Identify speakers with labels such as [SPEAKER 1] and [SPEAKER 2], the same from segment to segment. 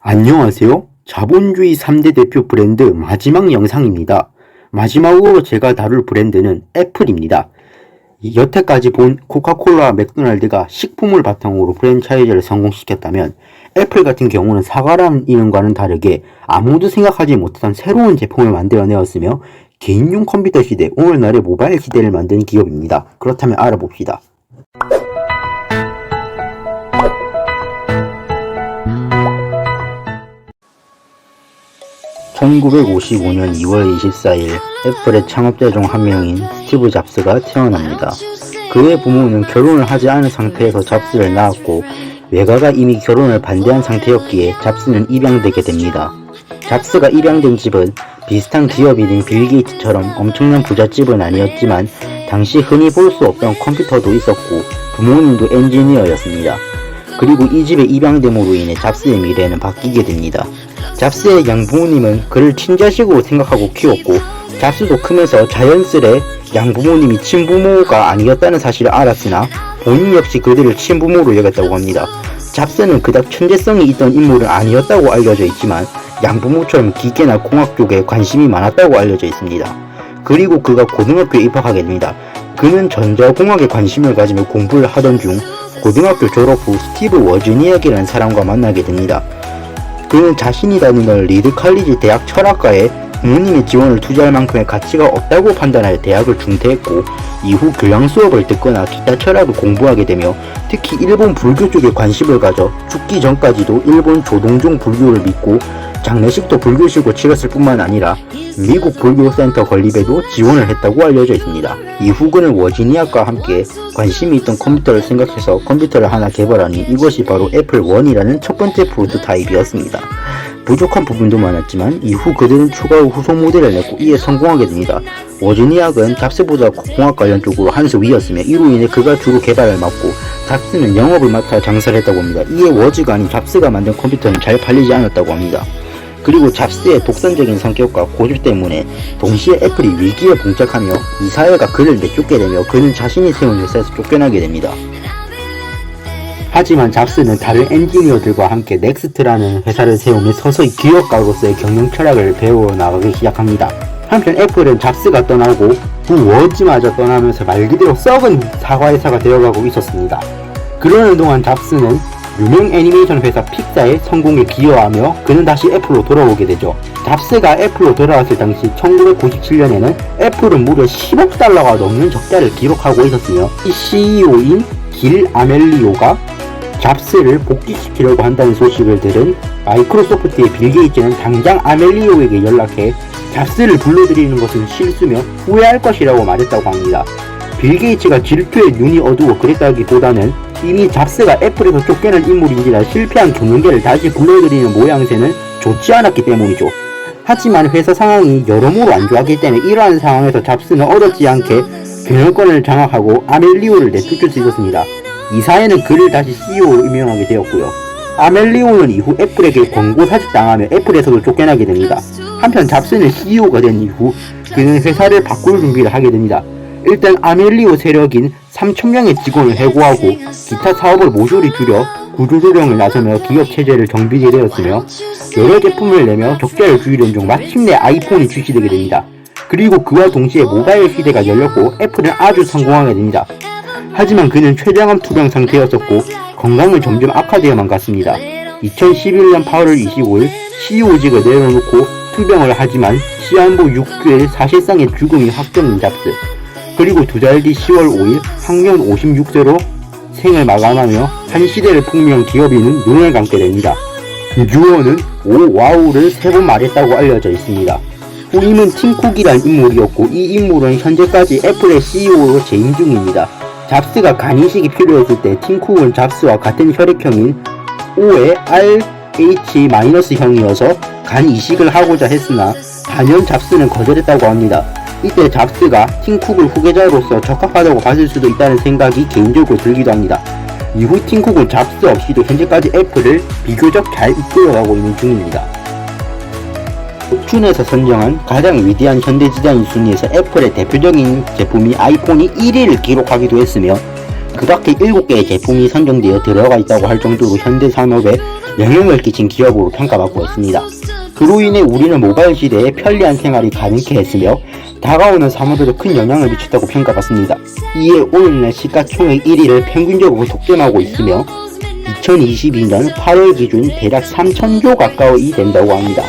[SPEAKER 1] 안녕하세요. 자본주의 3대 대표 브랜드 마지막 영상입니다. 마지막으로 제가 다룰 브랜드는 애플입니다. 여태까지 본 코카콜라, 맥도날드가 식품을 바탕으로 프랜차이즈를 성공시켰다면 애플 같은 경우는 사과라는 이름과는 다르게 아무도 생각하지 못한 새로운 제품을 만들어내었으며 개인용 컴퓨터 시대, 오늘날의 모바일 시대를 만든 기업입니다. 그렇다면 알아봅시다. 1955년 2월 24일 애플의 창업자 중 한 명인 스티브 잡스가 태어납니다. 그의 부모는 결혼을 하지 않은 상태에서 잡스를 낳았고 외가가 이미 결혼을 반대한 상태였기에 잡스는 입양되게 됩니다. 잡스가 입양된 집은 비슷한 기업인인 빌 게이츠처럼 엄청난 부잣집은 아니었지만 당시 흔히 볼 수 없던 컴퓨터도 있었고 부모님도 엔지니어였습니다. 그리고 이 집에 입양됨으로 인해 잡스의 미래는 바뀌게 됩니다. 잡스의 양부모님은 그를 친자식으로 생각하고 키웠고 잡스도 크면서 자연스레 양부모님이 친부모가 아니었다는 사실을 알았으나 본인 역시 그들을 친부모로 여겼다고 합니다. 잡스는 그닥 천재성이 있던 인물은 아니었다고 알려져 있지만 양부모처럼 기계나 공학 쪽에 관심이 많았다고 알려져 있습니다. 그리고 그가 고등학교에 입학하게 됩니다. 그는 전자공학에 관심을 가지며 공부를 하던 중 고등학교 졸업 후 스티브 워즈니악이라는 사람과 만나게 됩니다. 그는 자신이 다니던 리드 칼리지 대학 철학과에 부모님의 지원을 투자할 만큼의 가치가 없다고 판단하여 대학을 중퇴했고 이후 교양 수업을 듣거나 기타 철학을 공부하게 되며 특히 일본 불교 쪽에 관심을 가져 죽기 전까지도 일본 조동종 불교를 믿고 장례식도 불교식으로 치렀을 뿐만 아니라 미국 불교센터 건립에도 지원을 했다고 알려져 있습니다. 이후 그는 워지니악과 함께 관심이 있던 컴퓨터를 생각해서 컴퓨터를 하나 개발하니 이것이 바로 애플1이라는 첫 번째 프로토타입이었습니다. 부족한 부분도 많았지만 이후 그들은 추가로 후속 모델을 냈고 이에 성공하게 됩니다. 워지니악은 잡스보다 공학 관련 쪽으로 한 수 위였으며 이로 인해 그가 주로 개발을 맡고 잡스는 영업을 맡아 장사를 했다고 합니다. 이에 워즈가 아닌 잡스가 만든 컴퓨터는 잘 팔리지 않았다고 합니다. 그리고 잡스의 독선적인 성격과 고집 때문에 동시에 애플이 위기에 봉착하며 이사회가 그를 내쫓게 되며 그는 자신이 세운 회사에서 쫓겨나게 됩니다. 하지만 잡스는 다른 엔지니어들과 함께 넥스트라는 회사를 세우며 서서히 기업가로서의 경영 철학을 배워 나가기 시작합니다. 한편 애플은 잡스가 떠나고 후 워즈마저 떠나면서 말 그대로 썩은 사과회사가 되어가고 있었습니다. 그러는 동안 잡스는 유명 애니메이션 회사 픽사의 성공에 기여하며 그는 다시 애플로 돌아오게 되죠. 잡스가 애플로 돌아왔을 당시 1997년에는 애플은 무려 10억 달러가 넘는 적자를 기록하고 있었으며 이 CEO인 길 아멜리오가 잡스를 복직시키려고 한다는 소식을 들은 마이크로소프트의 빌 게이츠는 당장 아멜리오에게 연락해 잡스를 불러들이는 것은 실수며 후회할 것이라고 말했다고 합니다. 빌 게이츠가 질투에 눈이 어두워 그랬다기보다는 이미 잡스가 애플에서 쫓겨난 인물인지라 실패한 경영계를 다시 불러들이는 모양새는 좋지 않았기 때문이죠. 하지만 회사 상황이 여러모로 안 좋았기 때문에 이러한 상황에서 잡스는 어렵지 않게 경영권을 장악하고 아멜리오를 내쫓을 수 있었습니다. 이사회는 그를 다시 CEO로 임명하게 되었고요. 아멜리오는 이후 애플에게 권고 사직당하며 애플에서도 쫓겨나게 됩니다. 한편 잡스는 CEO가 된 이후 그는 회사를 바꿀 준비를 하게 됩니다. 일단 아멜리오 세력인 3,000명의 직원을 해고하고 기타 사업을 모조리 줄여 구조조정을 나서며 기업 체제를 정비게 되었으며 여러 제품을 내며 적자를 줄이던 중 마침내 아이폰이 출시되게 됩니다. 그리고 그와 동시에 모바일 시대가 열렸고 애플은 아주 성공하게 됩니다. 하지만 그는 췌장암 투병 상태였었고 건강은 점점 악화되어만 갔습니다. 2011년 8월 25일 CEO직을 내려놓고 투병을 하지만 시한부 6개월 사실상의 죽음이 확정된 잡스. 그리고 두 달 뒤 10월 5일 향년 56세로 생을 마감하며 한 시대를 풍미한 기업인은 눈을 감게 됩니다. 유언은 오 와우를 3번 말했다고 알려져 있습니다. 후임은 팀 쿡이란 인물이었고 이 인물은 현재까지 애플의 CEO로 재임 중입니다. 잡스가 간 이식이 필요했을 때 팀 쿡은 잡스와 같은 혈액형인 O의 RH-형이어서 간 이식을 하고자 했으나 단연 잡스는 거절했다고 합니다. 이때 잡스가 팀 쿡을 후계자로서 적합하다고 봤을 수도 있다는 생각이 개인적으로 들기도 합니다. 이후 팀 쿡은 잡스 없이도 현재까지 애플을 비교적 잘 이끌어가고 있는 중입니다. 옥춘에서 선정한 가장 위대한 현대 디자인 순위에서 애플의 대표적인 제품이 아이폰이 1위를 기록하기도 했으며 그 밖에 7개의 제품이 선정되어 들어가 있다고 할 정도로 현대 산업의 영향을 끼친 기업으로 평가받고 있습니다. 그로 인해 우리는 모바일 시대에 편리한 생활이 가능케 했으며 다가오는 사무들에 큰 영향을 미쳤다고 평가받습니다. 이에 오늘날 시가총액 1위를 평균적으로 독점하고 있으며 2022년 8월 기준 대략 3,000조 가까이 된다고 합니다.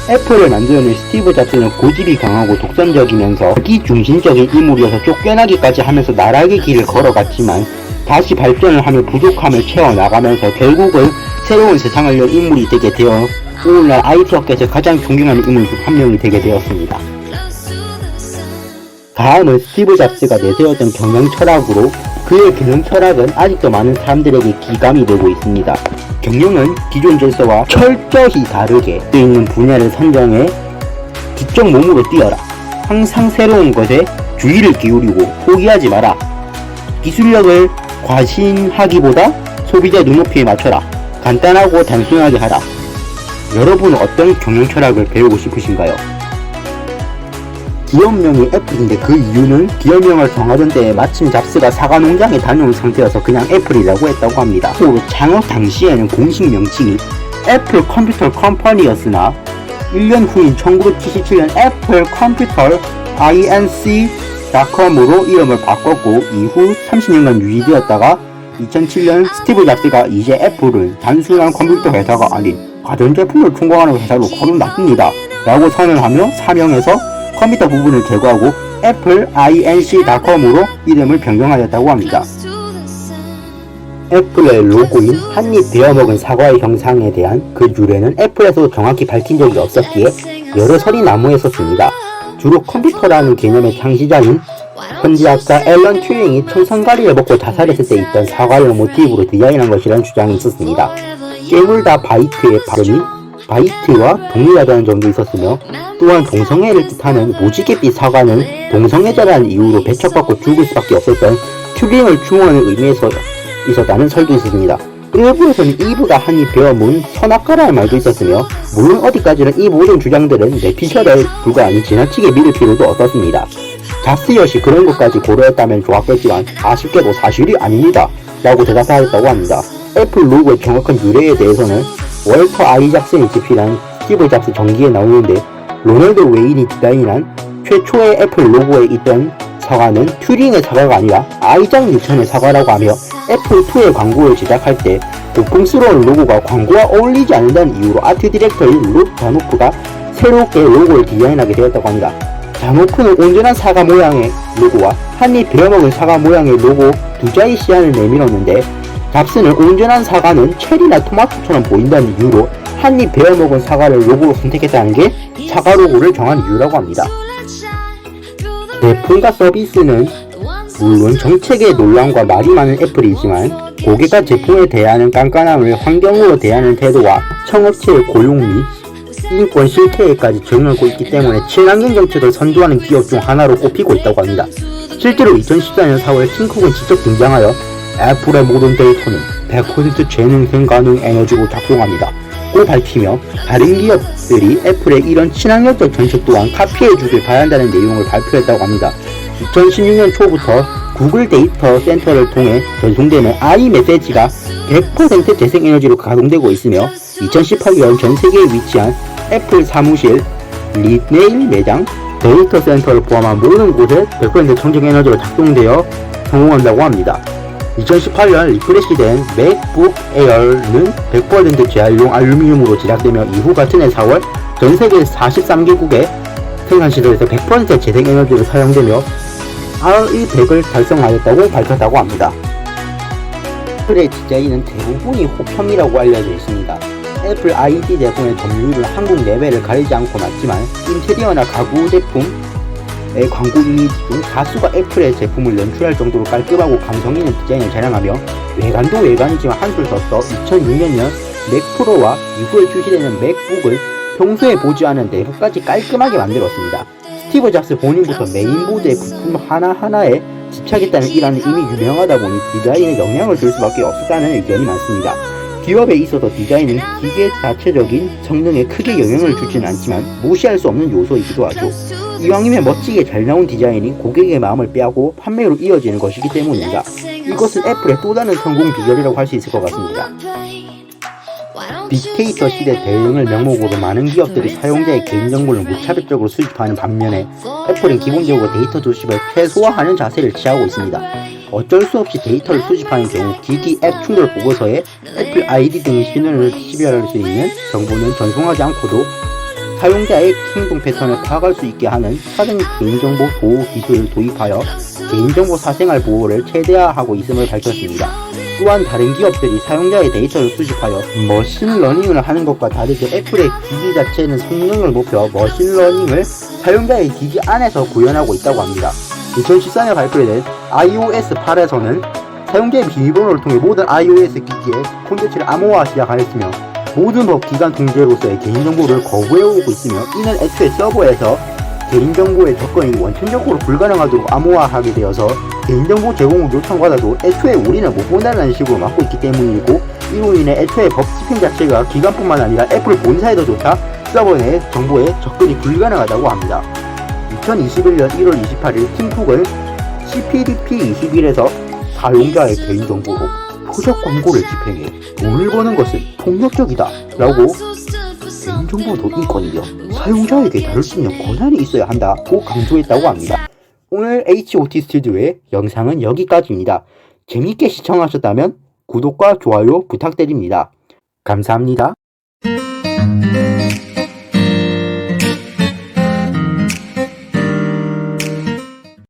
[SPEAKER 1] 애플을 만들어낸 스티브 잡스는 고집이 강하고 독선적이면서 자기 중심적인 인물이어서 쫓겨나기까지 하면서 나락의 길을 걸어갔지만 다시 발전을 하며 부족함을 채워나가면서 결국은 새로운 세상을 열 인물이 되게 되어 오늘날 IT 업계에서 가장 존경하는 인물 중 한 명이 되게 되었습니다. 다음은 스티브 잡스가 내세웠던 경영 철학으로 그의 경영 철학은 아직도 많은 사람들에게 기감이 되고 있습니다. 경영은 기존 질서와 철저히 다르게 있는 분야를 선정해 지적 몸으로 뛰어라. 항상 새로운 것에 주의를 기울이고 포기하지 마라. 기술력을 과신하기보다 소비자 눈높이에 맞춰라. 간단하고 단순하게 하라. 여러분은 어떤 경영 철학을 배우고 싶으신가요? 기업명이 애플인데 그 이유는 기업명을 정하던 때에 마침 잡스가 사과 농장에 다녀온 상태여서 그냥 애플이라고 했다고 합니다. 또 창업 당시에는 공식 명칭이 애플 컴퓨터 컴퍼니였으나 1년 후인 1977년 애플 컴퓨터 inc.com으로 이름을 바꿨고 이후 30년간 유지되었다가 2007년 스티브 잡스가 이제 애플은 단순한 컴퓨터 회사가 아닌 가전제품을 총괄하는 회사로 거듭났습니다 라고 선언하며 사명에서 컴퓨터 부분을 제거하고 애플 inc.com으로 이름을 변경하였다고 합니다. 애플의 로고인 한입 베어먹은 사과의 형상에 대한 그 유래는 애플에서 정확히 밝힌 적이 없었기에 여러 설이 난무했었습니다. 주로 컴퓨터라는 개념의 창시자인 현지학자 앨런 튜링이 청산가리를 먹고 자살했을 때 있던 사과를 모티브로 디자인한 것이라는 주장이 있었습니다. 깨물다 바이트의 발음이 바이트와 동일하다는 점도 있었으며 또한 동성애를 뜻하는 무지갯빛 사과는 동성애자라는 이유로 배척받고 죽을 수밖에 없었던 튜링을 충원하는 의미에서 있었다는 설도 있었습니다. 일부에서는 이브가 한입 베어문 선악과라는 말도 있었으며 물론 어디까지는 이 모든 주장들은 내피셜에 불과하니 지나치게 믿을 필요도 없었습니다. 잡스 역시 그런 것까지 고려했다면 좋았겠지만 아쉽게도 사실이 아닙니다 라고 대답하였다고 합니다. 애플 로고의 정확한 유래에 대해서는 월터 아이작슨이 집필한 스티브 잡스 전기에 나오는데 로널드 웨인이 디자인한 최초의 애플 로고에 있던 사과는 튜링의 사과가 아니라 아이작 뉴턴의 사과라고 하며 애플2의 광고를 제작할 때 고풍스러운 로고가 광고와 어울리지 않는다는 이유로 아트 디렉터인 룻 자노프가 새롭게 로고를 디자인하게 되었다고 합니다. 자노프는 온전한 사과 모양의 로고와 한입 베어먹은 사과 모양의 로고 두 자의 시안을 내밀었는데 잡스는 온전한 사과는 체리나 토마토처럼 보인다는 이유로 한입 베어먹은 사과를 로고로 선택했다는 게 사과 로고를 정한 이유라고 합니다. 제품과 서비스는 물론 정책의 논란과 말이 많은 애플이지만 고객과 제품에 대하는 깐깐함을 환경으로 대하는 태도와 청업체의 고용 및 인권 실태에까지 적용하고 있기 때문에 친환경 정책을 선도하는 기업 중 하나로 꼽히고 있다고 합니다. 실제로 2014년 4월 팀쿡은 직접 등장하여 애플의 모든 데이터는 100% 재능생 가능 에너지로 작동합니다 고 밝히며 다른 기업들이 애플의 이런 친환경적 정책 또한 카피해주길 바란다는 내용을 발표했다고 합니다. 2016년 초부터 구글 데이터 센터를 통해 전송되는 iMessage가 100% 재생에너지로 가동되고 있으며 2018년 전세계에 위치한 애플 사무실, 리네일 매장, 데이터 센터를 포함한 모든 곳에 100% 청정에너지로 작동되어 성공한다고 합니다. 2018년 리프레시된 맥북 에어는 100% 재활용 알루미늄으로 제작되며 이후 같은 해 4월 전세계 43개국의 생산시설에서 100% 재생에너지를 사용되며 RE100을 달성하였다고 밝혔다고 합니다. 애플의 디자인은 대부분이 호평이라고 알려져 있습니다. 애플 ID 제품의 점유율은 한국 내외를 가리지 않고 낮지만 인테리어나 가구 제품의 광고 이미지 중 다수가 애플의 제품을 연출할 정도로 깔끔하고 감성 있는 디자인을 자랑하며 외관도 외관이지만 한술 더 써 2006년 맥 프로와 이후에 출시되는 맥북을 평소에 보지 않은 내부까지 깔끔하게 만들었습니다. 스티브 잡스 본인부터 메인보드의 부품 하나하나에 집착했다는 일화는 이미 유명하다 보니 디자인에 영향을 줄 수밖에 없었다는 의견이 많습니다. 기업에 있어서 디자인은 기계 자체적인 성능에 크게 영향을 주지는 않지만 무시할 수 없는 요소이기도 하죠. 이왕이면 멋지게 잘 나온 디자인이 고객의 마음을 빼앗고 판매로 이어지는 것이기 때문입니다. 이것은 애플의 또 다른 성공 비결이라고 할 수 있을 것 같습니다. 빅데이터 시대 대응을 명목으로 많은 기업들이 사용자의 개인정보를 무차별적으로 수집하는 반면에 애플은 기본적으로 데이터 조집을 최소화하는 자세를 취하고 있습니다. 어쩔 수 없이 데이터를 수집하는 경우 기기 앱 충돌 보고서에 애플 ID 등의 신원을 식별할 수 있는 정보는 전송하지 않고도 사용자의 행동 패턴을 파악할 수 있게 하는 사전 개인정보 보호 기술을 도입하여 개인정보 사생활 보호를 최대화하고 있음을 밝혔습니다. 또한 다른 기업들이 사용자의 데이터를 수집하여 머신러닝을 하는 것과 다르게 애플의 기기 자체는 성능을 높여 머신러닝을 사용자의 기기 안에서 구현하고 있다고 합니다. 2014년 발표된 iOS 8에서는 사용자의 비밀번호를 통해 모든 iOS 기기에 콘텐츠를 암호화 시작하였으며 모든 법 기관 통제로서의 개인정보를 거부해오고 있으며 이는 애초에 서버에서 개인정보의 접근이 원천적으로 불가능하도록 암호화하게 되어서 개인정보 제공을 요청받아도 애초에 우리는 못 본다는 식으로 막고 있기 때문이고 이로 인해 애초에 법 집행 자체가 기관뿐만 아니라 애플 본사에서조차 서버 내 정보에 접근이 불가능하다고 합니다. 2021년 1월 28일 팀쿡은 CPDP-21에서 사용자의 개인정보로 표적 광고를 집행해 돈을 버는 것은 폭력적이다 라고 개인정보도 인권이며 사용자에게 다룰 수 있는 권한이 있어야 한다고 강조했다고 합니다. 오늘 HOT 스튜디오의 영상은 여기까지입니다. 재밌게 시청하셨다면 구독과 좋아요 부탁드립니다. 감사합니다.